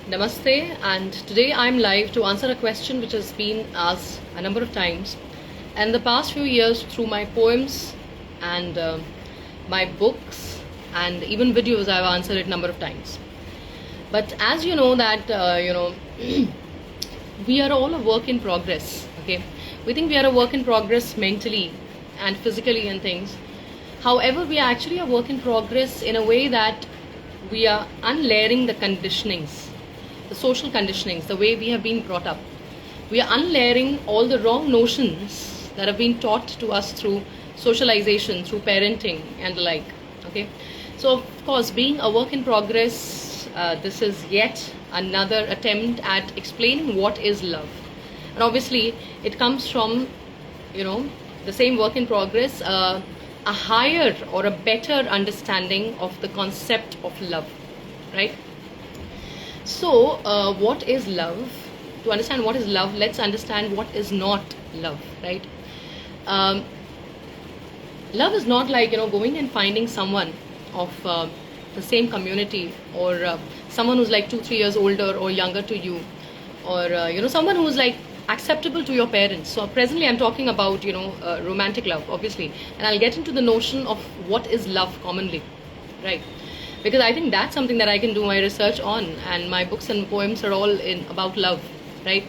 Namaste, and today I'm live to answer a question which has been asked a number of times. And the past few years, through my poems and my books and even videos, I've answered it a number of times. But as you know that we are all a work in progress. Okay, we think we are a work in progress mentally and physically and things. However, we are actually a work in progress in a way that we are unlayering the conditionings, the social conditionings, the way we have been brought up. We are unlayering all the wrong notions that have been taught to us through socialization, through parenting and the like. Okay, so of course, being a work in progress, this is yet another attempt at explaining what is love. And obviously, it comes from, the same work in progress, a higher or a better understanding of the concept of love, right? So, what is love? To understand what is love, let's understand what is not love, right? Love is not like, going and finding someone of the same community, or someone who's like 2-3 years older or younger to you, or, someone who's like acceptable to your parents. So presently I'm talking about, romantic love, obviously. And I'll get into the notion of what is love commonly, right? Because I think that's something that I can do my research on, and my books and poems are all about love, right?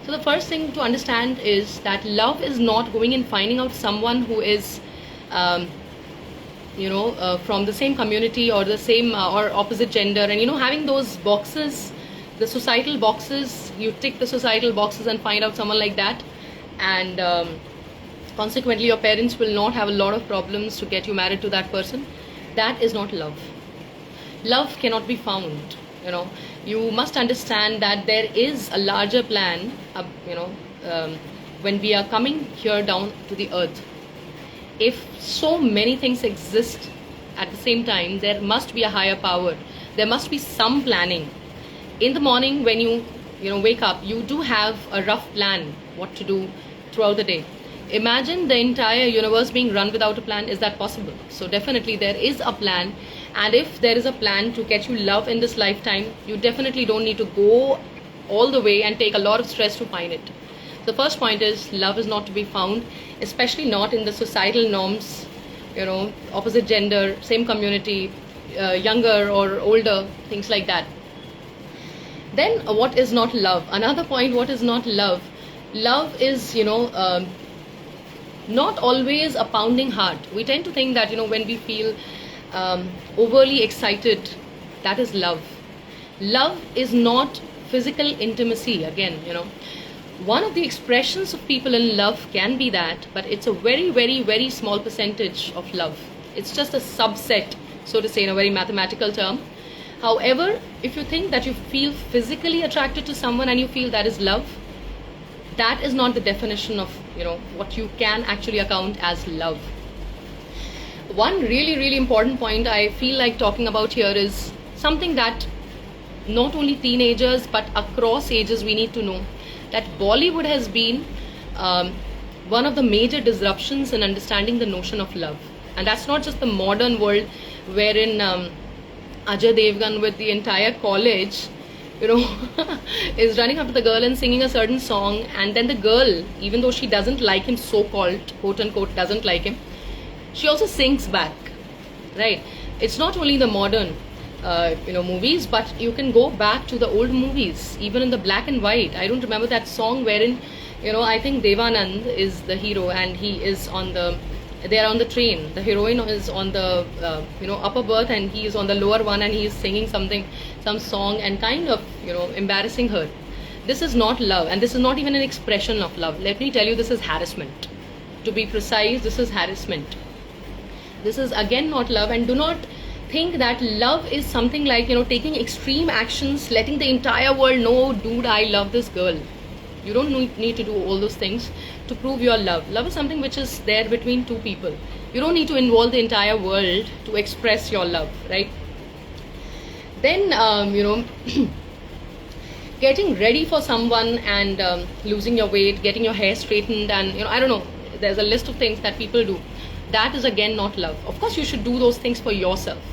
So the first thing to understand is that love is not going and finding out someone who is, from the same community or the same or opposite gender, and having those boxes, the societal boxes. You tick the societal boxes and find out someone like that, and consequently your parents will not have a lot of problems to get you married to that person. That is not love. Love cannot be found. You must understand that there is a larger plan, when we are coming here down to the earth. If so many things exist at the same time, there must be a higher power. There must be some planning. In the morning when you wake up, you do have a rough plan what to do throughout the day. Imagine the entire universe being run without a plan. Is that possible? So definitely there is a plan, and if there is a plan to get you love in this lifetime, you definitely don't need to go all the way and take a lot of stress to find it. The first point is love is not to be found, especially not in the societal norms, opposite gender, same community, younger or older, things like that. Then what is not love? Another point, what is not love? Love is, not always a pounding heart. We tend to think that, when we feel overly excited, that is love. Love is not physical intimacy. Again, one of the expressions of people in love can be that, but it's a very, very, very small percentage of love. It's just a subset, so to say, in a very mathematical term. However, if you think that you feel physically attracted to someone and you feel that is love, that is not the definition of, what you can actually account as love. One really, really important point I feel like talking about here is something that not only teenagers but across ages we need to know, that Bollywood has been one of the major disruptions in understanding the notion of love. And that's not just the modern world wherein Ajay Devgan with the entire college, is running up to the girl and singing a certain song, and then the girl, even though she doesn't like him, so-called, quote-unquote, doesn't like him, she also sings back, right? It's not only the modern, movies, but you can go back to the old movies, even in the black and white. I don't remember that song wherein, I think Devanand is the hero, and he is they are on the train. The heroine is on the upper berth, and he is on the lower one, and he is singing some song and kind of embarrassing her. This is not love, and this is not even an expression of love. Let me tell you, this is harassment. To be precise, this is harassment. This is again not love. And do not think that love is something like taking extreme actions, letting the entire world know, dude, I love this girl. You don't need to do all those things to prove your love. Love is something which is there between two people. You don't need to involve the entire world to express your love, right? Then, getting ready for someone and losing your weight, getting your hair straightened, and, I don't know, there's a list of things that people do. That is again not love. Of course, you should do those things for yourself.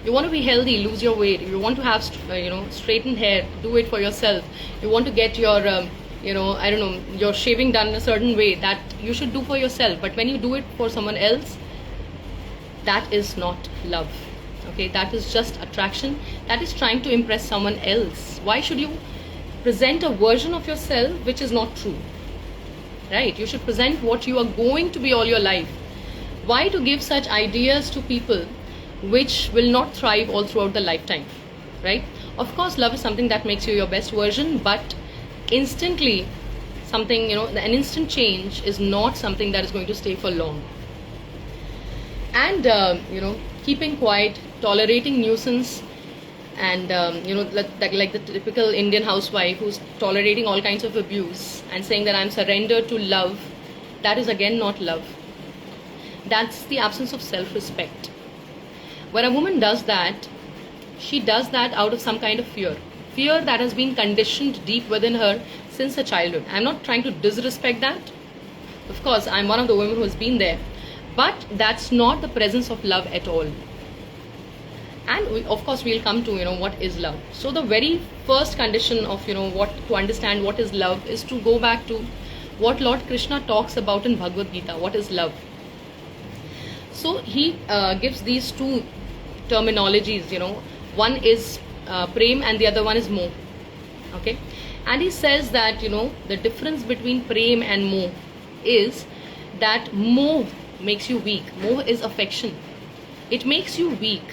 You want to be healthy, lose your weight. You want to have straightened hair, do it for yourself. You want to get your I don't know, your shaving done in a certain way, that you should do for yourself. But when you do it for someone else, that is not love. Okay, that is just attraction. That is trying to impress someone else. Why should you present a version of yourself which is not true? Right? You should present what you are going to be all your life. Why to give such ideas to people which will not thrive all throughout the lifetime? Right? Of course, love is something that makes you your best version, but instantly something, an instant change is not something that is going to stay for long. And keeping quiet, tolerating nuisance, and like the typical Indian housewife who's tolerating all kinds of abuse and saying that I'm surrendered to love, that is again not love. That's the absence of self-respect. When a woman does that, she does that out of some kind of fear that has been conditioned deep within her since her childhood. I'm not trying to disrespect that. Of course, I'm one of the women who has been there, but that's not the presence of love at all. And of course we'll come to what is love. So the very first condition of what to understand what is love is to go back to what Lord Krishna talks about in Bhagavad Gita. What is love? So he gives these two terminologies. One is prem and the other one is moh. Okay, and he says that the difference between prem and moh is that moh makes you weak. Moh is affection. It makes you weak.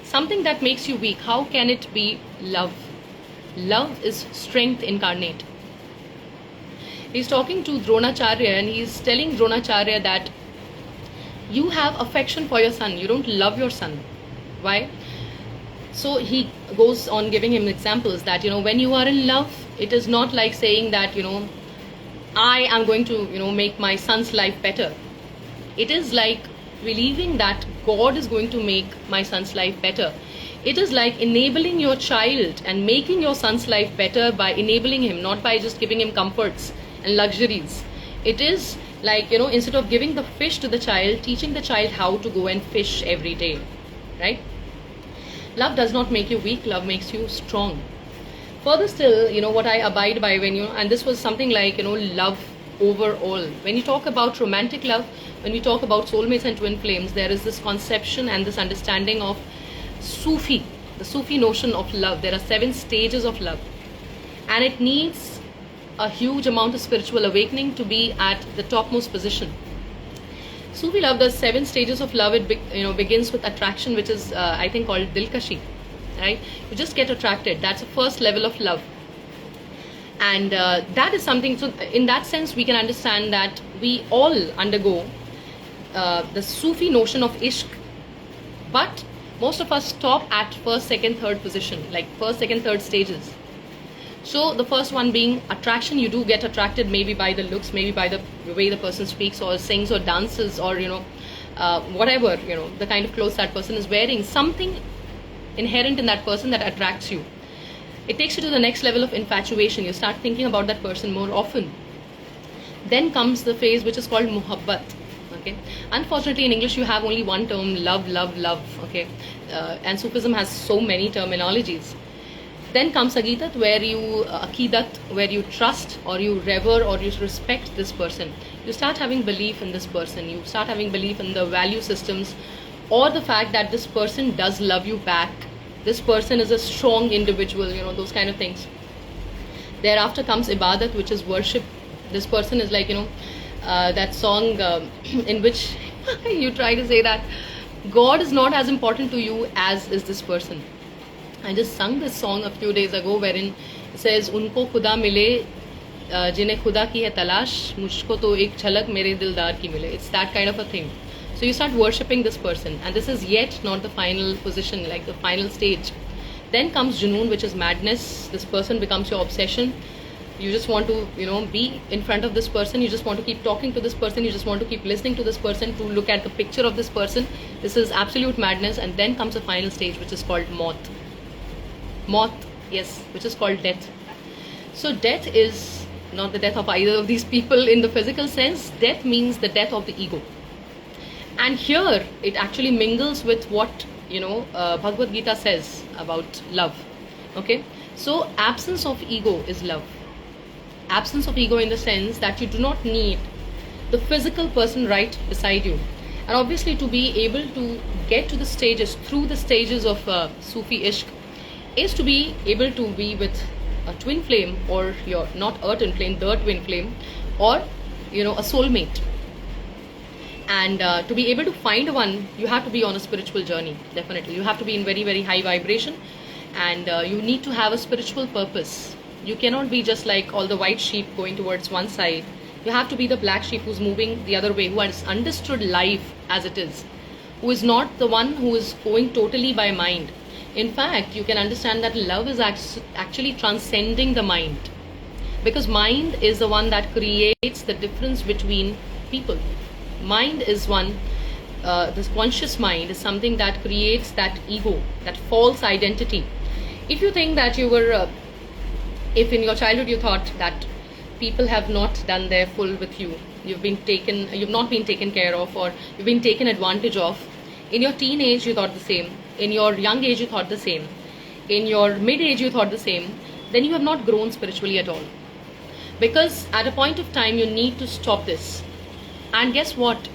Something that makes you weak, how can it be love? Love is strength incarnate. He's talking to Dronacharya and he's telling Dronacharya that you have affection for your son, you don't love your son. Why? So he goes on giving him examples that when you are in love, it is not like saying that I am going to make my son's life better. It is like believing that God is going to make my son's life better. It is like enabling your child and making your son's life better by enabling him, not by just giving him comforts and luxuries. It is like, instead of giving the fish to the child, teaching the child how to go and fish every day. Right? Love does not make you weak, love makes you strong. Further still, what I abide by and this was something like, love overall. When you talk about romantic love, when we talk about soulmates and twin flames, there is this conception and this understanding of Sufi, the Sufi notion of love. There are 7 stages of love, and it needs a huge amount of spiritual awakening to be at the topmost position. Sufi love, the 7 stages of love, it begins with attraction, which is I think called Dilkashi. Right? You just get attracted. That's the first level of love. And that is something, so in that sense we can understand that we all undergo the Sufi notion of ishq, but most of us stop at first, second, third position, like first, second, third stages. So the first one being attraction. You do get attracted maybe by the looks, maybe by the way the person speaks or sings or dances, or whatever, the kind of clothes that person is wearing, something inherent in that person that attracts you. It takes you to the next level of infatuation. You start thinking about that person more often. Then comes the phase which is called muhabbat. Okay. Unfortunately, in English you have only one term: love, love, love. Okay, and Sufism has so many terminologies. Then comes aqidat, where you trust or you revere or you respect this person. You start having belief in this person. You start having belief in the value systems, or the fact that this person does love you back. This person is a strong individual, those kind of things. Thereafter comes ibadat, which is worship. This person is like, that song in which you try to say that God is not as important to you as is this person. I just sung this song a few days ago wherein it says, Unko khuda mile, jinhe khuda ki hai talash, mujhko to ek jhalak mere dildar ki mile. It's that kind of a thing. So you start worshipping this person, and this is yet not the final position, like the final stage. Then comes Junoon, which is madness. This person becomes your obsession. You just want to, be in front of this person. You just want to keep talking to this person. You just want to keep listening to this person, to look at the picture of this person. This is absolute madness. And then comes the final stage, which is called Maut. Maut, yes, which is called death. So death is not the death of either of these people in the physical sense. Death means the death of the ego. And here it actually mingles with what Bhagavad Gita says about love. Okay, so absence of ego is love. Absence of ego in the sense that you do not need the physical person right beside you. And obviously, to be able to get to the stages, through the stages of Sufi Ishq, is to be able to be with a twin flame, or your, not a twin flame, the twin flame, or a soulmate. And to be able to find one, you have to be on a spiritual journey. Definitely, you have to be in very, very high vibration, and you need to have a spiritual purpose. You cannot be just like all the white sheep going towards one side. You have to be the black sheep who's moving the other way, who has understood life as it is, who is not the one who is going totally by mind. In fact, you can understand that love is actually transcending the mind, because mind is the one that creates the difference between people. Mind is one, this conscious mind is something that creates that ego, that false identity. If you think that you were, if in your childhood you thought that people have not done their full with you, you've not been taken care of, or you've been taken advantage of. In your teenage you thought the same, in your young age you thought the same, in your mid age you thought the same, then you have not grown spiritually at all. Because at a point of time you need to stop this. And guess what?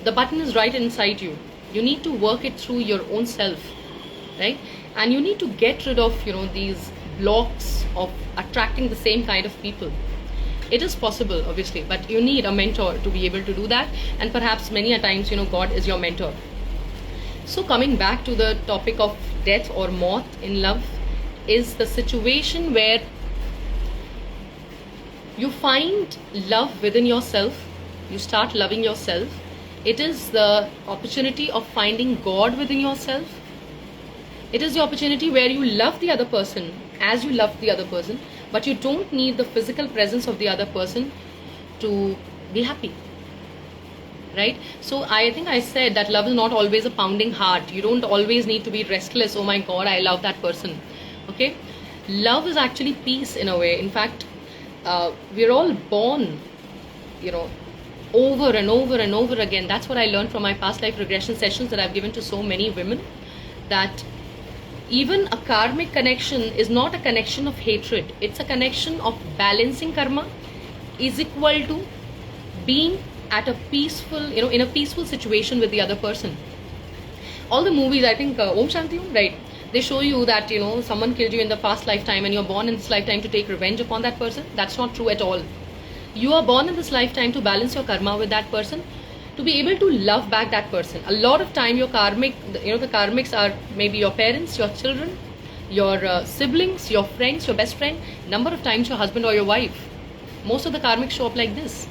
The button is right inside you. You need to work it through your own self, right? And you need to get rid of these blocks of attracting the same kind of people. It is possible, obviously, but you need a mentor to be able to do that. And perhaps many a times, God is your mentor. So coming back to the topic of death or maut in love, is the situation where you find love within yourself. You start loving yourself. It is the opportunity of finding God within yourself. It is the opportunity where you love the other person as you love the other person, but you don't need the physical presence of the other person to be happy, right? So I think I said that love is not always a pounding heart. You don't always need to be restless. Oh my God, I love that person. Okay, love is actually peace in a way. In fact, we're all born, over and over and over again. That's what I learned from my past life regression sessions that I've given to so many women, that even a karmic connection is not a connection of hatred. It's a connection of balancing karma is equal to being at a peaceful, in a peaceful situation with the other person. All the movies, I think, Om Shanti Om, right? They show you that, someone killed you in the past lifetime and you're born in this lifetime to take revenge upon that person. That's not true at all. You are born in this lifetime to balance your karma with that person, to be able to love back that person. A lot of time your karmic, the karmics are maybe your parents, your children, your siblings, your friends, your best friend, number of times your husband or your wife. Most of the karmics show up like this.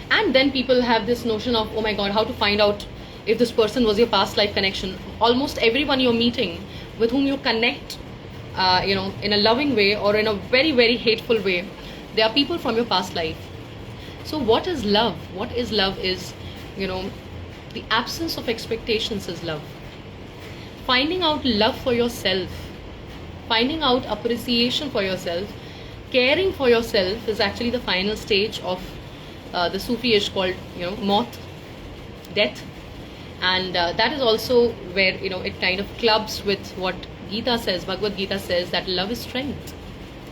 And then people have this notion of, oh my God, how to find out if this person was your past life connection. Almost everyone you're meeting with whom you connect, in a loving way or in a very, very hateful way, they are people from your past life. So what is love? What is love is, the absence of expectations is love. Finding out love for yourself, finding out appreciation for yourself, caring for yourself is actually the final stage of the Sufi Ishq called, maut, death. And that is also where, it kind of clubs with what Gita says, Bhagavad Gita says, that love is strength.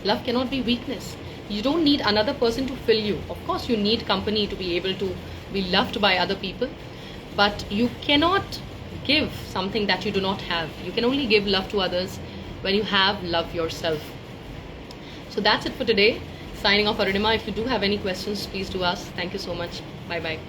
Love cannot be weakness. You don't need another person to fill you. Of course, you need company to be able to be loved by other people, but you cannot give something that you do not have. You can only give love to others when you have love yourself. So that's it for today. Signing off, Arunima. If you do have any questions, please do ask. Thank you so much. Bye-bye.